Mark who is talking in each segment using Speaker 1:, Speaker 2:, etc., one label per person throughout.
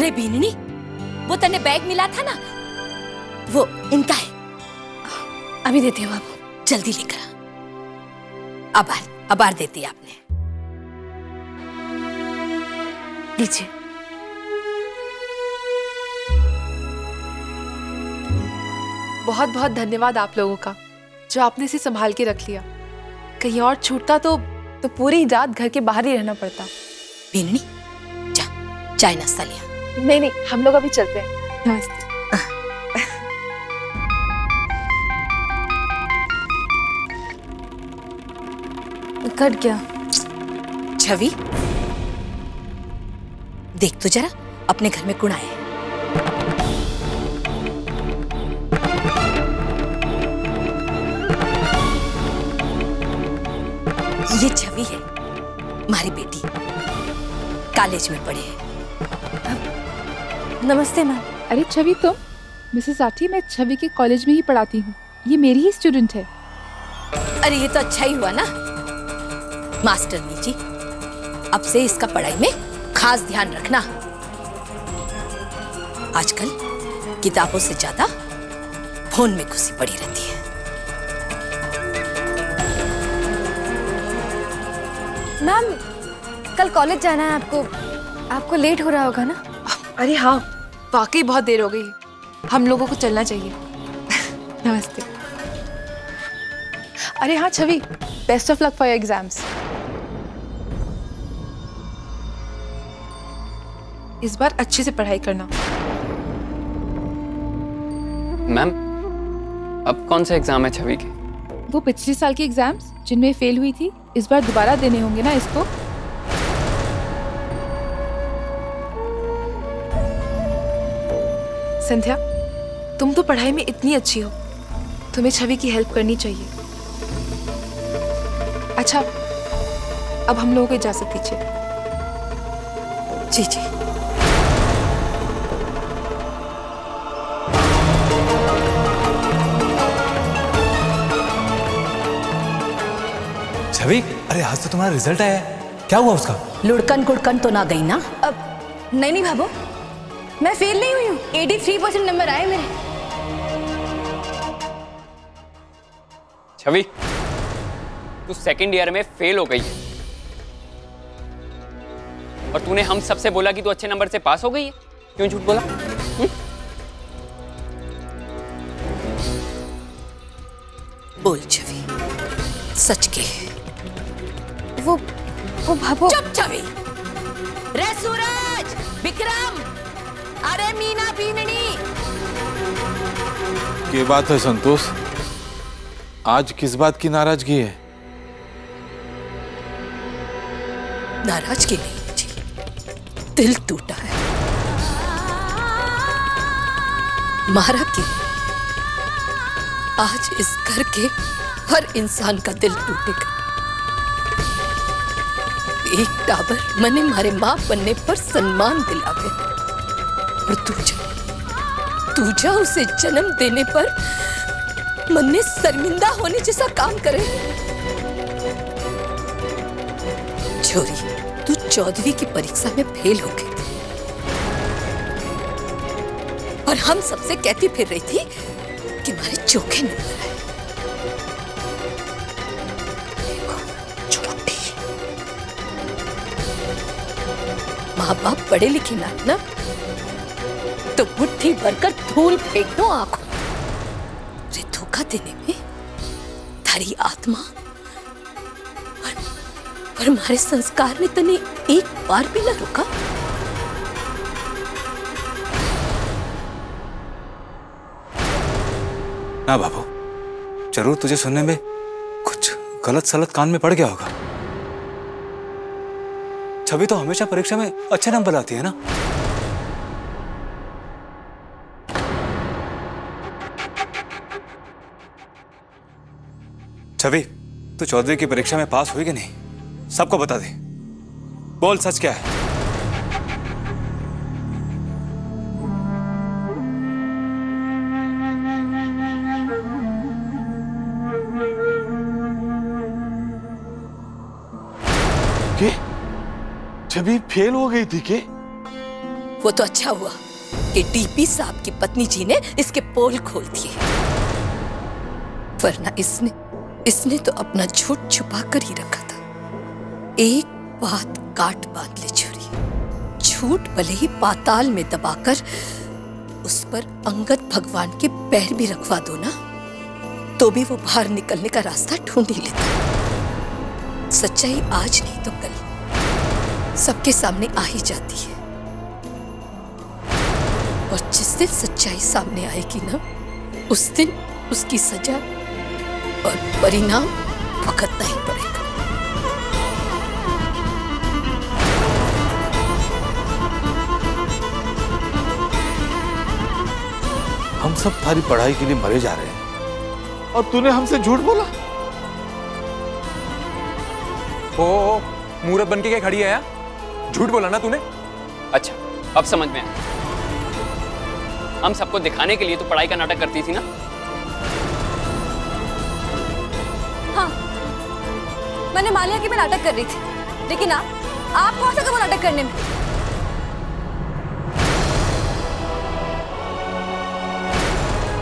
Speaker 1: रे बीननी, वो तने बैग मिला था ना, वो इनका है।
Speaker 2: अभी देती हूँ बाबू।
Speaker 1: जल्दी लेकर आ। अबार देती आपने।
Speaker 2: लीजिए।
Speaker 3: बहुत बहुत धन्यवाद आप लोगों का, जो आपने इसे संभाल के रख लिया। कहीं और छूटता तो पूरी रात घर के बाहर ही रहना पड़ता।
Speaker 1: बीननी, जा चाय नाश्ता लिया।
Speaker 3: नहीं, हम लोग अभी चलते हैं। नमस्ते।
Speaker 2: कट गया।
Speaker 1: छवि, देख तो जरा, अपने घर में कौन आया है? ये छवि है, हमारी बेटी, कॉलेज में पढ़े है।
Speaker 2: नमस्ते मैम।
Speaker 3: अरे छवि, तुम? मिसेस आठी, मैं छवि के कॉलेज में ही पढ़ाती हूँ। ये मेरी ही स्टूडेंट है।
Speaker 1: अरे ये तो अच्छा ही हुआ ना मास्टरनी जी। अब से इसका पढ़ाई में खास ध्यान रखना। आजकल किताबों से ज्यादा फोन में घुसी पड़ी रहती है।
Speaker 2: मैम, कल कॉलेज जाना है आपको, आपको लेट हो रहा होगा ना?
Speaker 3: अरे हाँ, वाकई बहुत देर हो गई है, हम लोगों को चलना चाहिए। नमस्ते। अरे हाँ Chhavi, best of luck for your exams. इस बार अच्छे से पढ़ाई करना।
Speaker 4: मैम, अब कौन सा एग्जाम है छवि के?
Speaker 3: वो पिछले साल के एग्जाम्स जिनमें फेल हुई थी, इस बार दोबारा देने होंगे ना इसको। संध्या, तुम तो पढ़ाई में इतनी अच्छी हो, तुम्हें छवि की हेल्प करनी चाहिए। अच्छा, अब हम लोगों को इजाजत दीजिए।
Speaker 1: जी जी।
Speaker 5: छवि, अरे आज तो तुम्हारा रिजल्ट आया है, क्या हुआ उसका?
Speaker 1: लुढ़कन कुड़कन तो ना गई ना?
Speaker 2: अब नहीं भाभो, मैं फेल नहीं हुई हूँ। 83% नंबर आए मेरे।
Speaker 4: छवि, तू सेकंड ईयर में फेल हो गई है और तूने हम सबसे बोला कि तू अच्छे नंबर से पास हो गई है। क्यों झूठ बोला?
Speaker 1: बोल छवि, सच के।
Speaker 2: वो भाभो।
Speaker 1: चुप छवि। रे सूरज, विक्रम, अरे मीना, बीननी।
Speaker 6: ये बात है संतोष, आज किस बात की नाराजगी है?
Speaker 1: नाराजगी नहीं मुझे, दिल टूटा है। मारा कि आज इस घर के हर इंसान का दिल टूटेगा। एक टाबर मने मारे मां बनने पर सम्मान दिलावे और दूजा उसे जन्म देने पर मन ने शर्मिंदा होने जैसा काम करे। छोरी, तू 14वीं की परीक्षा में फेल हो गई थी और हम सबसे कहती फिर रही थी कि हमारे चोखे नंबर आए। माँ बाप पढ़े लिखे ना तो मुट्ठी भरकर धूल फेंक दो आंखों। रे धोखा देने में थारी आत्मा और हमारे संस्कार ने तने एक बार भी ना रोका।
Speaker 5: ना बाबू, जरूर तुझे सुनने में कुछ गलत सलत कान में पड़ गया होगा। छवि तो हमेशा परीक्षा में अच्छे नंबर लाती है ना? छवि, तू 14वीं की परीक्षा में पास हुई कि नहीं? सबको बता दे, बोल सच क्या है?
Speaker 6: छवि फेल हो गई थी के?
Speaker 1: वो तो अच्छा हुआ कि डीपी साहब की पत्नी जी ने इसके पोल खोल दिए, वरना इसने तो अपना झूठ छुपा कर ही रखा था। एक बात काट बांध ले छोरी, झूठ भले ही पाताल में दबाकर उस पर अंगद भगवान के पैर भी रखवा दो ना, तो भी वो बाहर निकलने का रास्ता ढूंढ ही लेता। सच्चाई आज नहीं तो कल सबके सामने आ ही जाती है, और जिस दिन सच्चाई सामने आएगी ना, उस दिन उसकी सजा और परिणाम भुगतना ही पड़ेगा।
Speaker 6: हम सब तुम्हारी पढ़ाई के लिए मरे जा रहे हैं और तूने हमसे झूठ बोला।
Speaker 7: ओ मूरत बन के क्या खड़ी है यार? झूठ बोला ना तूने?
Speaker 4: अच्छा, अब समझ में आया। हम सबको दिखाने के लिए तो पढ़ाई का नाटक करती थी ना।
Speaker 2: हाँ, मैंने मान लिया कि मैं नाटक कर रही थी, लेकिन आप कौन सा कब नाटक करने में?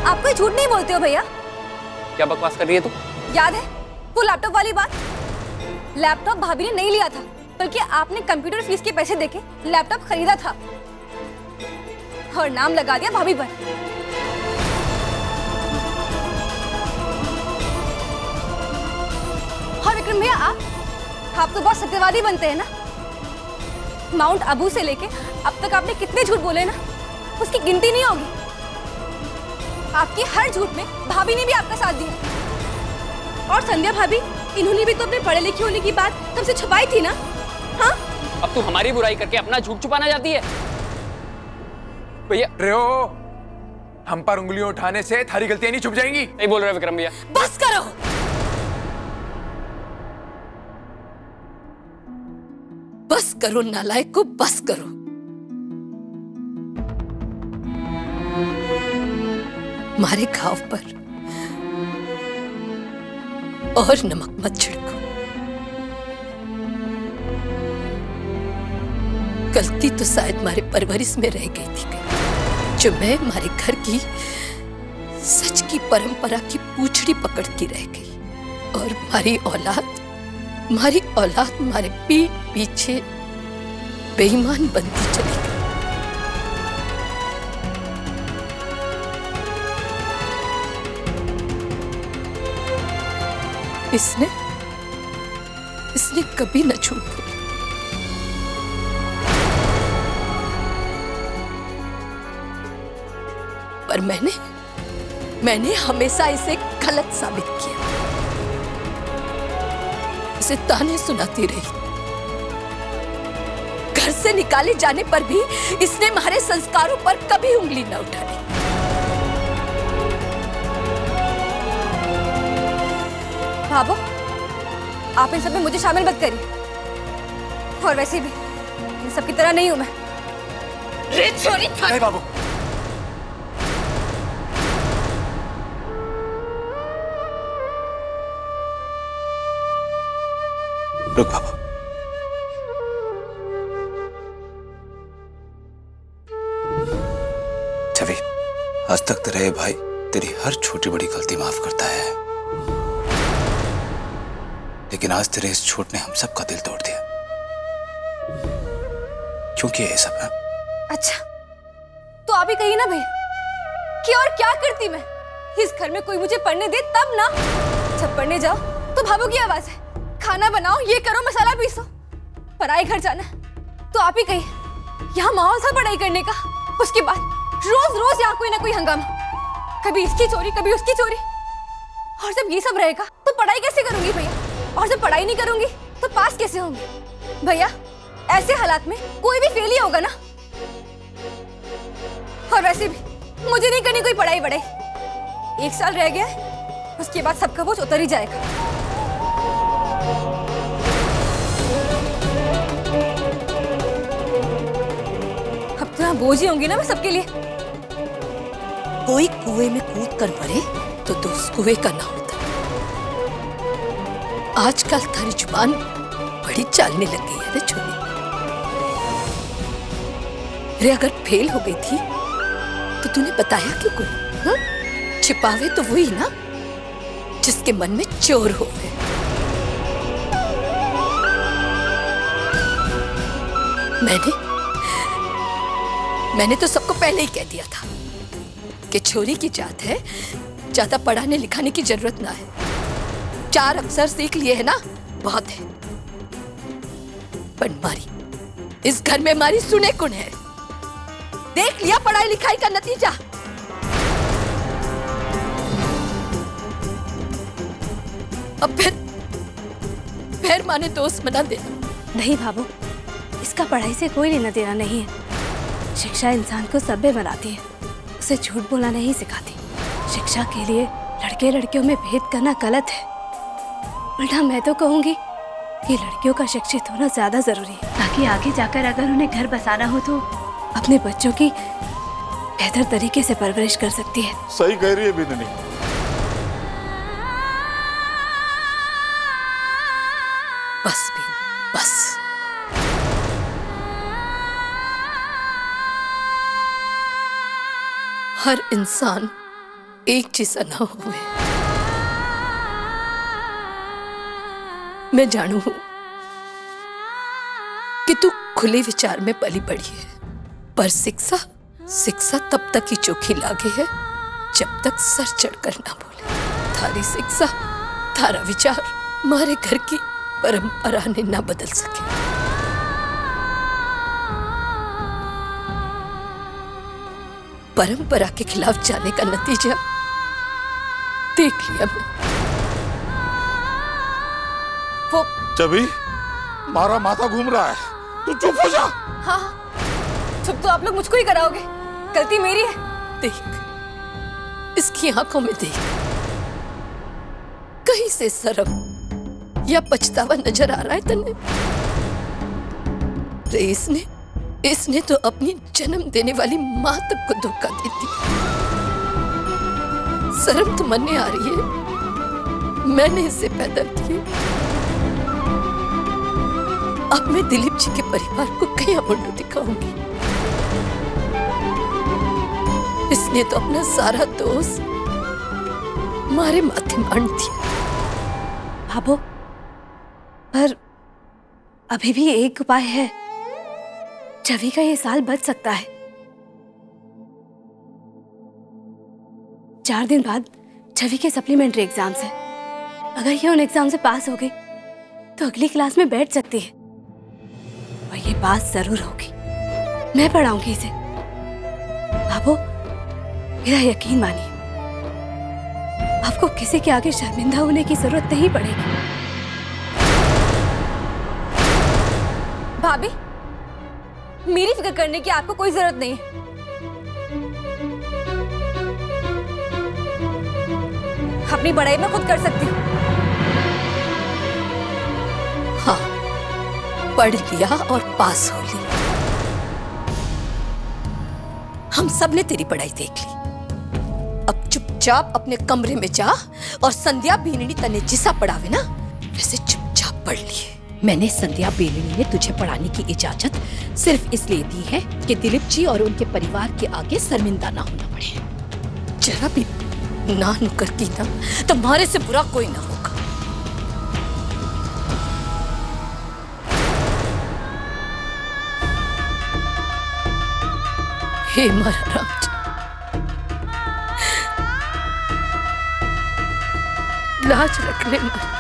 Speaker 2: आप कोई झूठ नहीं बोलते हो भैया।
Speaker 4: क्या बकवास कर रही है तू?
Speaker 2: याद है वो लैपटॉप वाली बात? लैपटॉप भाभी ने नहीं लिया था, बल्कि आपने कंप्यूटर फीस के पैसे देके लैपटॉप खरीदा था और नाम लगा दिया भाभी पर। और विक्रम भैया, आप तो बहुत सत्यवादी बनते हैं ना। माउंट आबू से लेके अब तक आपने कितने झूठ बोले ना, उसकी गिनती नहीं होगी। आपकी हर झूठ में भाभी ने भी आपका साथ दिया। और संध्या भाभी, इन्होंने भी तो अपने पढ़े लिखे होने की बात तुमसे छुपाई थी ना। हाँ,
Speaker 4: अब तू हमारी बुराई करके अपना झूठ छुपाना चाहती है?
Speaker 7: भैया रेहो, हम पर उंगलियां उठाने से थारी गलतियां नहीं छुप जाएंगी।
Speaker 4: नहीं बोल रहे विक्रम भैया।
Speaker 1: बस करो। बस करो नालायक को, बस करो। मारे घाव पर और नमक मत छिड़को। गलती तो शायद मारे परवरिश में रह गई थी, जो मैं मारे घर की सच की परंपरा की पूछड़ी पकड़ के रह गई, और मारी औलाद मारे पीठ पीछे बेईमान बनती चली गई। इसने कभी न झूठ बोला। पर मैंने हमेशा इसे गलत साबित किया, उसे ताने सुनाती रही। घर से निकाले जाने पर भी इसने हमारे संस्कारों पर कभी उंगली न उठाई।
Speaker 2: भाभो, आप इन सब में मुझे शामिल मत करिए। और वैसे भी इन सब की तरह नहीं हूं मैं।
Speaker 1: रे छोरी,
Speaker 7: नहीं बाबू,
Speaker 5: रुक बाबू। छवि, आज तक तेरा ये भाई तेरी हर छोटी बड़ी गलती माफ करता है, लेकिन आज तेरे इस झूठ ने हम सबका दिल तोड़ दिया। क्यों किया ये सब है?
Speaker 2: अच्छा, तो आप ही कहिए ना भैया कि और क्या करती मैं। इस घर में कोई मुझे पढ़ने दे तब ना। जब पढ़ने जाओ तो भाभो की आवाज है, खाना बनाओ, ये करो, मसाला पीसो। पराए घर जाना तो आप ही कहिए, यहाँ माहौल था पढ़ाई करने का। उसके बाद रोज रोज यहाँ कोई ना कोई हंगामा, कभी इसकी चोरी कभी उसकी चोरी। और जब ये सब रहेगा तो पढ़ाई कैसे करूंगी भैया? और जब पढ़ाई नहीं करूंगी तो पास कैसे होंगी भैया? ऐसे हालात में कोई भी फेल ही होगा ना। और वैसे भी मुझे नहीं करनी कोई पढ़ाई वढ़ाई। 1 साल रह गया है, उसके बाद सबका बोझ उतर ही जाएगा। अब तो बोझ ही होंगी ना मैं सबके लिए।
Speaker 1: कोई कुएं में कूद कर मरे तो उस कुएं का ना होता। आजकल तारी जुबान बड़ी चालने लग गई है रे छोरी। रे अगर फेल हो गई थी तो तूने बताया क्यों कोई? हाँ? छिपावे तो वही ना जिसके मन में चोर हो गए। मैंने तो सबको पहले ही कह दिया था कि छोरी की जात है, ज्यादा पढ़ाने लिखाने की जरूरत ना है। 4 अक्षर सीख लिए है ना, बहुत है। पर मारी इस घर में मारी सुने कौन है? देख लिया पढ़ाई लिखाई का नतीजा। अब फिर माने दोस्त बना देना।
Speaker 2: नहीं भाभो, इसका पढ़ाई से कोई लेना देना नहीं है। शिक्षा इंसान को सभ्य बनाती है, उसे झूठ बोलना नहीं सिखाती। शिक्षा के लिए लड़के लड़कियों में भेद करना गलत है। उल्टा मैं तो कहूंगी कि लड़कियों का शिक्षित होना ज्यादा जरूरी है, ताकि आगे जाकर अगर उन्हें घर बसाना हो तो अपने बच्चों की बेहतर तरीके से परवरिश कर सकती है।
Speaker 6: सही कह रही है बिननी।
Speaker 1: बस बीन, बस। हर इंसान एक जैसा ना हुए। मैं जानू हूं कि तू खुले विचार में पली बड़ी है, पर शिक्षा तब तक ही चोखी लागे है जब तक सर चढ़कर ना बोले। थारी शिक्षा, थारा विचार हमारे घर की परंपरा ने ना बदल सके। परंपरा के खिलाफ जाने का नतीजा देख लिया मैं।
Speaker 2: वो
Speaker 6: जबी मारा माथा घूम रहा है, तू चुप हो जा।
Speaker 2: हाँ, चुप तो आप लोग मुझको ही कराओगे, गलती मेरी है।
Speaker 1: देख, इसकी आंखों में देख, कहीं से शर्म या पछतावा नजर आ रहा है तन्ने? इसने तो अपनी जन्म देने वाली माँ तक को धोखा देती। शर्म तो मन में आ रही है, मैंने इसे पैदा किया। अब मैं दिलीप जी के परिवार को कहीं मुंडू दिखाऊंगी। इसने तो अपना सारा दोष हमारे माथे मार दिया।
Speaker 2: भाभो, पर अभी भी एक उपाय है। छवि का ये साल बच सकता है। 4 दिन बाद छवि के सप्लीमेंट्री एग्जाम्स है। अगर ये उन एग्जाम से पास हो गई तो अगली क्लास में बैठ सकती है, और ये पास जरूर होगी। मैं पढ़ाऊंगी इसे। भाभो, मेरा यकीन मानिए, आपको किसी के आगे शर्मिंदा होने की जरूरत नहीं पड़ेगी। भाभी, मेरी फिक्र करने की आपको कोई जरूरत नहीं है। अपनी पढ़ाई मैं खुद कर सकती हूँ।
Speaker 1: हाँ, पढ़ लिया और पास हो ली। हम सब ने तेरी पढ़ाई देख ली। अब चुपचाप अपने कमरे में जा और संध्या बीननी तने जिसा पढ़ावे ना वैसे चुपचाप पढ़ लिए। मैंने संध्या बेलनी ने तुझे पढ़ाने की इजाजत सिर्फ इसलिए दी है कि दिलीप जी और उनके परिवार के आगे शर्मिंदा ना होना पड़े। जरा भी ना करती ना तो तुम्हारे से बुरा कोई ना होगा। हे मारा राम जी, लाज रख ले मारा।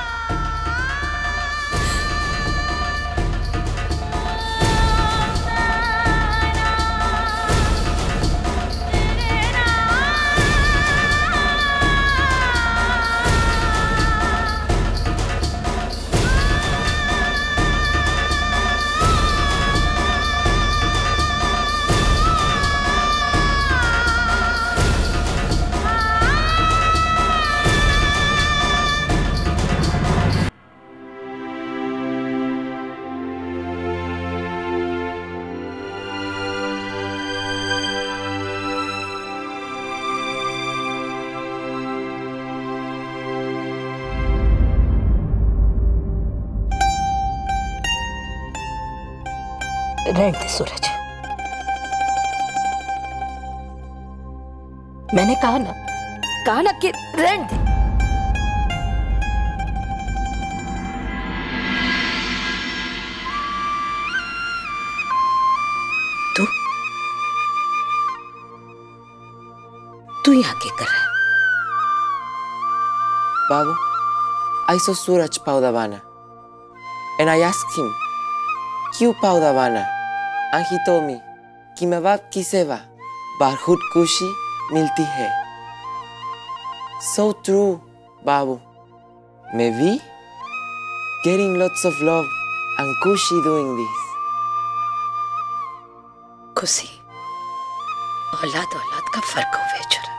Speaker 1: रहने दे सूरज, मैंने कहा ना कि रहने दे। तू यहाँ क्या कर रहा है?
Speaker 8: Babu, I saw Suraj Paudavana and I asked him, क्यों Paudavana? And he told me कि माँ बाप की सेवा बहुत खुशी मिलती है। So true, Babu. मैं भी getting lots of love and खुशी doing this.
Speaker 1: खुशी औलाद का फर्क हुए छोरा।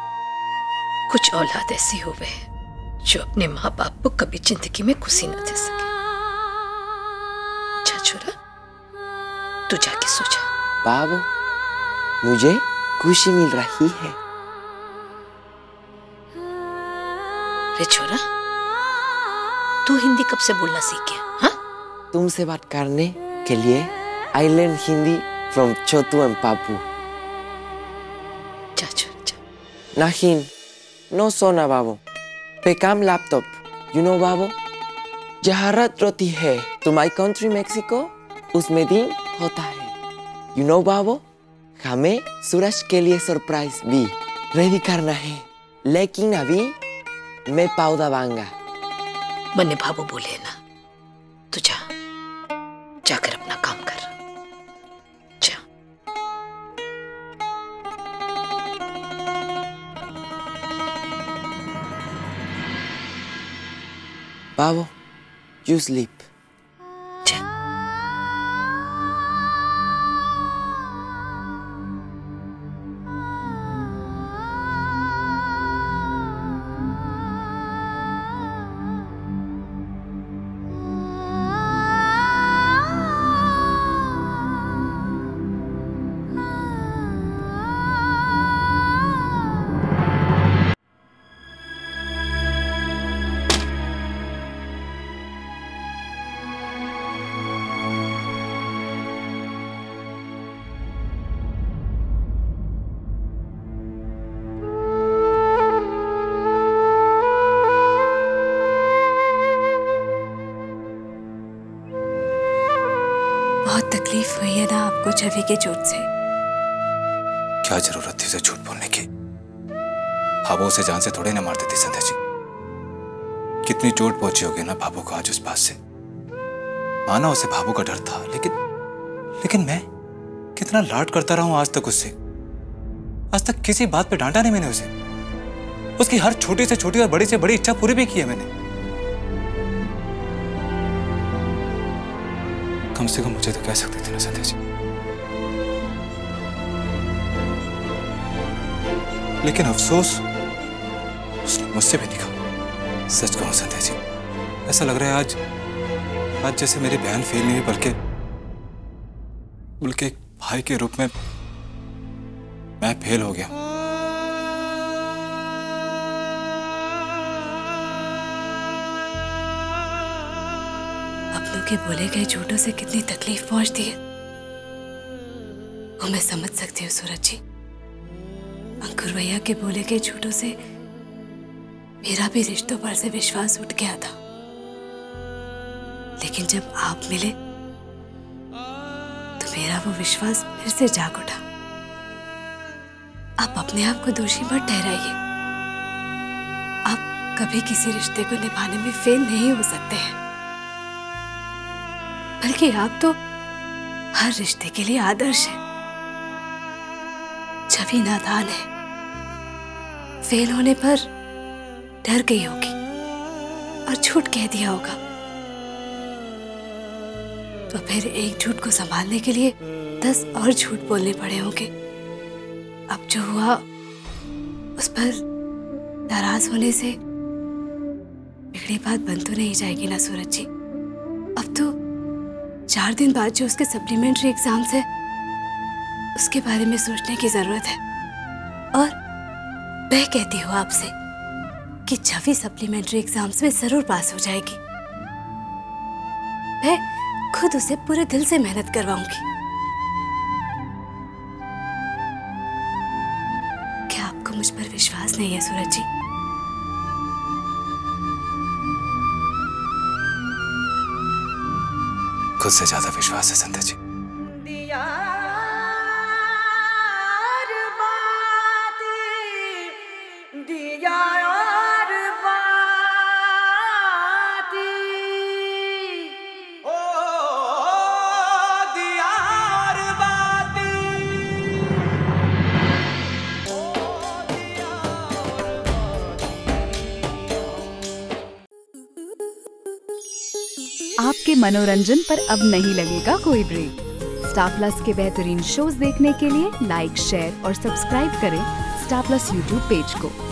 Speaker 1: कुछ औलाद ऐसी हुए जो अपने माँ बाप को कभी जिंदगी में खुशी न दे सके। जा छोरा, तू जाके सो जा।
Speaker 8: बाबू, मुझे खुशी मिल रही है।
Speaker 1: रे छोरा, तू हिंदी कब से बोलना सीख गया? हाँ?
Speaker 8: तुमसे बात करने के लिए I learn Hindi from Chhotu and पापू।
Speaker 1: जा छोरा जा।
Speaker 8: नहीं, no सोना बाबू। पे काम लैपटॉप। You know बाबू, जहाँ रात रोती है तो my country Mexico, उसमें दिन होता है। You know बाबू, हमें सूरज के लिए सरप्राइज भी रेडी करना है। लेकिन अभी मैं पौधा बांगा।
Speaker 1: मन्ने बाबू बोले ना, तू जा, जाकर अपना काम कर। जा।
Speaker 8: बाबू, you sleep.
Speaker 1: जा। बहुत तकलीफ हुई है ना आपको छवि के चोट से?
Speaker 5: क्या जरूरत थी उसे झूठ बोलने की? भाभो उसे जान से थोड़े ना मारते थे संध्या जी। कितनी चोट पहुंची होगी ना भाभो को आज उस बात से। माना उसे भाभो का डर था, लेकिन मैं कितना लाड करता रहा हूं आज तक उससे। आज तक किसी बात पे डांटा नहीं मैंने उसे। उसकी हर छोटी से छोटी और बड़ी से बड़ी इच्छा पूरी भी की है मैंने। कम से कम मुझे तो कह सकते थे ना संध्या जी। लेकिन अफसोस उसने मुझसे भी नहीं कहा। सच कहूं संध्या जी, ऐसा लग रहा है आज जैसे मेरी बहन फेल नहीं बल्कि एक भाई के रूप में मैं फेल हो गया।
Speaker 1: अपनों के बोले गए झूठों से कितनी तकलीफ पहुंचती है वो मैं समझ सकती हूँ सूरज जी। अंकुर भैया के बोले गए झूठों से मेरा भी रिश्तों पर से विश्वास उठ गया था। लेकिन जब आप मिले तो मेरा वो विश्वास फिर से जाग उठा। आप अपने आप को दोषी मत ठहराइए। आप कभी किसी रिश्ते को निभाने में फेल नहीं हो सकते हैं, बल्कि आप तो हर रिश्ते के लिए आदर्श हैं। छवि नादान है, फेल होने पर डर गई होगी और झूठ कह दिया होगा। तो फिर एक झूठ को संभालने के लिए 10 और झूठ बोलने पड़े होंगे। अब जो हुआ उस पर नाराज होने से बिगड़ी बात बन तो नहीं जाएगी ना सूरज जी। अब तो 4 दिन बाद जो उसके सप्लीमेंट्री एग्जाम्स है उसके बारे में सोचने की जरूरत है। और मैं कहती हूँ आपसे कि छवि सप्लीमेंट्री एग्जाम्स में जरूर पास हो जाएगी। मैं खुद उसे पूरे दिल से मेहनत करवाऊंगी। क्या आपको मुझ पर विश्वास
Speaker 2: नहीं है सूरज जी।
Speaker 5: खुद से ज्यादा विश्वास है संध्या जी।
Speaker 9: आपके मनोरंजन पर अब नहीं लगेगा कोई ब्रेक। स्टार प्लस के बेहतरीन शोज देखने के लिए लाइक, शेयर और सब्सक्राइब करें स्टार प्लस यूट्यूब पेज को।